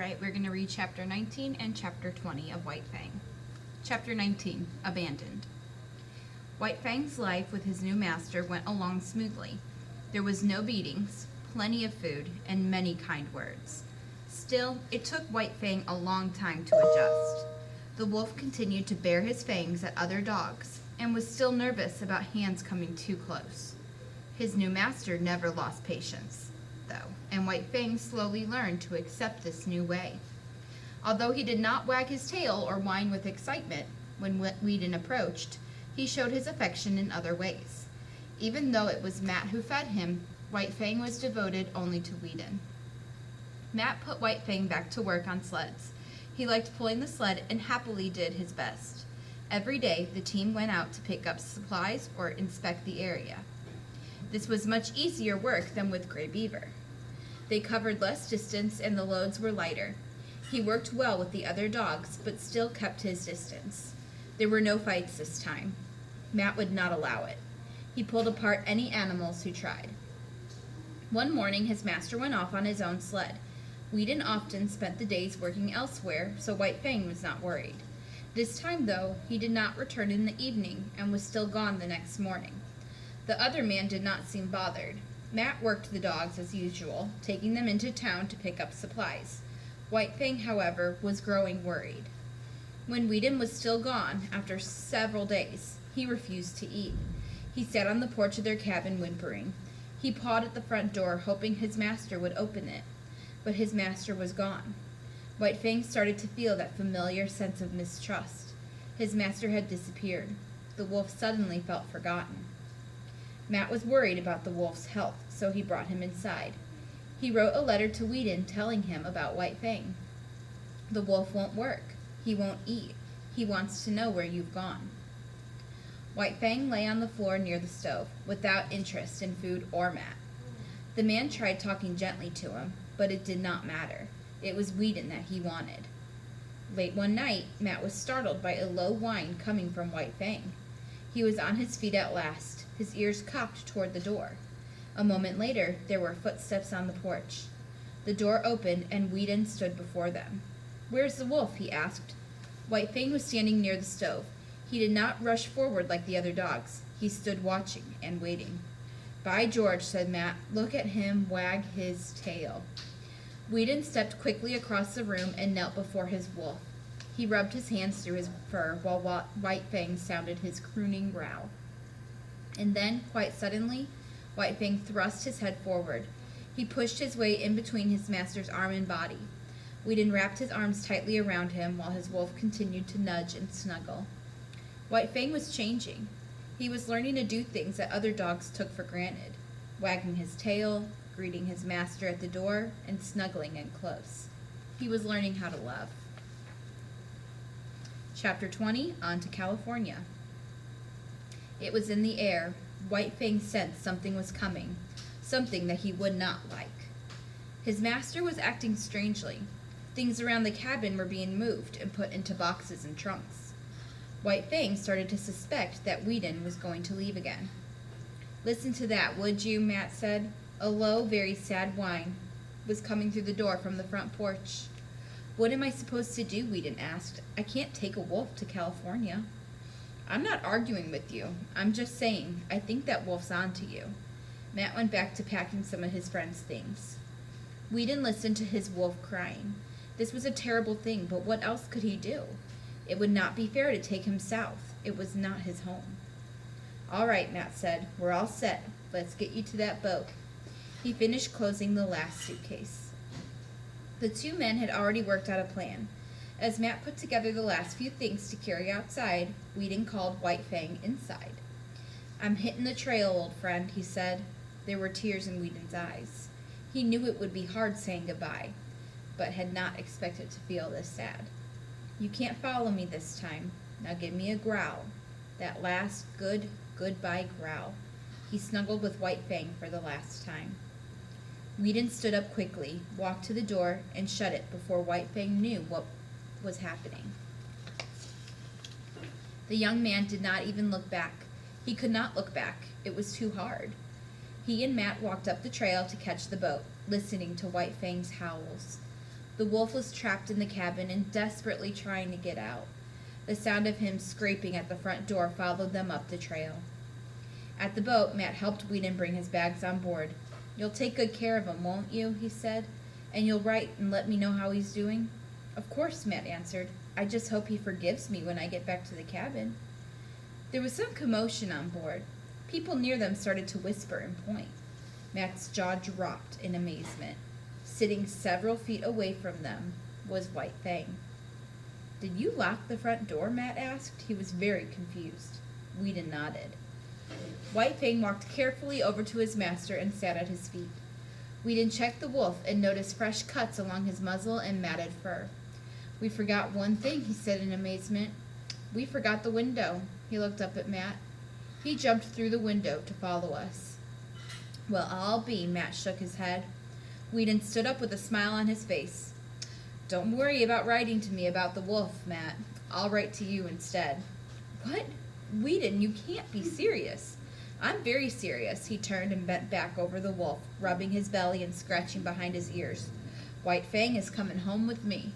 Alright, we're going to read Chapter 19 and Chapter 20 of White Fang. Chapter 19, Abandoned. White Fang's life with his new master went along smoothly. There was no beatings, plenty of food, and many kind words. Still, it took White Fang a long time to adjust. The wolf continued to bare his fangs at other dogs, and was still nervous about hands coming too close. His new master never lost patience, though, and White Fang slowly learned to accept this new way. Although he did not wag his tail or whine with excitement when Whedon approached, he showed his affection in other ways. Even though it was Matt who fed him, White Fang was devoted only to Whedon. Matt put White Fang back to work on sleds. He liked pulling the sled and happily did his best. Every day, the team went out to pick up supplies or inspect the area. This was much easier work than with Gray Beaver. They covered less distance and the loads were lighter. He worked well with the other dogs, but still kept his distance. There were no fights this time. Matt would not allow it. He pulled apart any animals who tried. One morning, his master went off on his own sled. Whedon often spent the days working elsewhere, so White Fang was not worried. This time, though, he did not return in the evening and was still gone the next morning. The other man did not seem bothered. Matt worked the dogs as usual, taking them into town to pick up supplies. White Fang, however, was growing worried. When Whedon was still gone, after several days, he refused to eat. He sat on the porch of their cabin whimpering. He pawed at the front door, hoping his master would open it. But his master was gone. White Fang started to feel that familiar sense of mistrust. His master had disappeared. The wolf suddenly felt forgotten. Matt was worried about the wolf's health, so he brought him inside. He wrote a letter to Whedon telling him about White Fang. The wolf won't work. He won't eat. He wants to know where you've gone. White Fang lay on the floor near the stove, without interest in food or Matt. The man tried talking gently to him, but it did not matter. It was Whedon that he wanted. Late one night, Matt was startled by a low whine coming from White Fang. He was on his feet at last, his ears cocked toward the door. A moment later, there were footsteps on the porch. The door opened, and Whedon stood before them. "Where's the wolf?" he asked. White Fang was standing near the stove. He did not rush forward like the other dogs. He stood watching and waiting. "By George," said Matt. "Look at him wag his tail." Whedon stepped quickly across the room and knelt before his wolf. He rubbed his hands through his fur while White Fang sounded his crooning growl. And then, quite suddenly, White Fang thrust his head forward. He pushed his way in between his master's arm and body. Whedon wrapped his arms tightly around him while his wolf continued to nudge and snuggle. White Fang was changing. He was learning to do things that other dogs took for granted, wagging his tail, greeting his master at the door, and snuggling in close. He was learning how to love. Chapter 20, On to California. It was in the air. White Fang sensed something was coming, something that he would not like. His master was acting strangely. Things around the cabin were being moved and put into boxes and trunks. White Fang started to suspect that Whedon was going to leave again. "Listen to that, would you?" Matt said. A low, very sad whine was coming through the door from the front porch. "What am I supposed to do?" Whedon asked. "I can't take a wolf to California." "I'm not arguing with you. I'm just saying, I think that wolf's on to you." Matt went back to packing some of his friend's things. Whedon listened to his wolf crying. This was a terrible thing, but what else could he do? It would not be fair to take him south. It was not his home. "All right," Matt said. "We're all set. Let's get you to that boat." He finished closing the last suitcase. The two men had already worked out a plan. As Matt put together the last few things to carry outside, Whedon called White Fang inside. "I'm hitting the trail, old friend," he said. There were tears in Whedon's eyes. He knew it would be hard saying goodbye, but had not expected to feel this sad. "You can't follow me this time. Now give me a growl. That last goodbye growl." He snuggled with White Fang for the last time. Whedon stood up quickly, walked to the door, and shut it before White Fang knew what was happening. The young man did not even look back. He could not look back. It was too hard. He and Matt walked up the trail to catch the boat, listening to White Fang's howls. The wolf was trapped in the cabin and desperately trying to get out. The sound of him scraping at the front door followed them up the trail. At the boat, Matt helped Whedon bring his bags on board. "You'll take good care of him, won't you?" he said. "And you'll write and let me know how he's doing?" "Of course," Matt answered. "I just hope he forgives me when I get back to the cabin." There was some commotion on board. People near them started to whisper and point. Matt's jaw dropped in amazement. Sitting several feet away from them was White Fang. "Did you lock the front door?" Matt asked. He was very confused. Whedon nodded. White Fang walked carefully over to his master and sat at his feet. Whedon checked the wolf and noticed fresh cuts along his muzzle and matted fur. "We forgot one thing," he said in amazement. "We forgot the window." He looked up at Matt. He jumped through the window to follow us. "Well, I'll be," Matt shook his head. Whedon stood up with a smile on his face. "Don't worry about writing to me about the wolf, Matt. I'll write to you instead." "What? Whedon, you can't be serious." "I'm very serious." He turned and bent back over the wolf, rubbing his belly and scratching behind his ears. "White Fang is coming home with me."